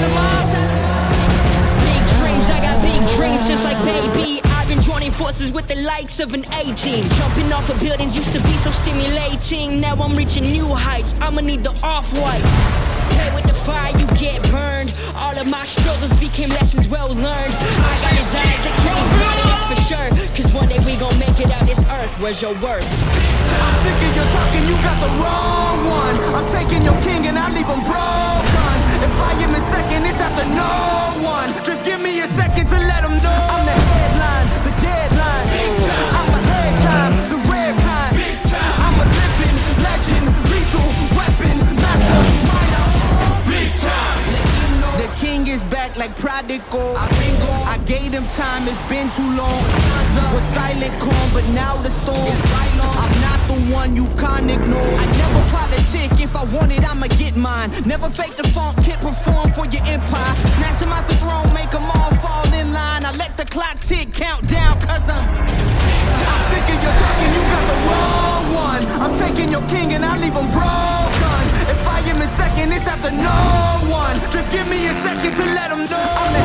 Big dreams, I got big dreams just like baby. I've been joining forces with the likes of an A-team. Jumping off of buildings used to be so stimulating. Now I'm reaching new heights, I'ma need the off-white. Play with the fire, you get burned. All of my struggles became lessons well learned. I got his eyes, they can't hide it, that's for sure. Cause one day we gon' make it out this earth, where's your worth? I'm sick of your talking, you got the wrong one. I'm taking your king and I leave him broken. If I am in second, it's after no one. Just give me a second to let him know. I'm the headline, the deadline. I'm ahead time, the rare kind. I'm a living legend, lethal weapon, master, minor. The king is back like prodigal. I gave him time, it's been too long. Was silent calm, but now the storm. I'm not the one you can't ignore. I never politic, if I want it, I'ma get mine. Never fake the funk, can't perform for your empire. Snatch him out the throne, make them all fall in line. I let the clock tick, count down, cause I'm sick of your talking, you got the wrong one. I'm taking your king and I leave him broken. If I am in second, it's after no one. Just give me a second to let him know. I'm the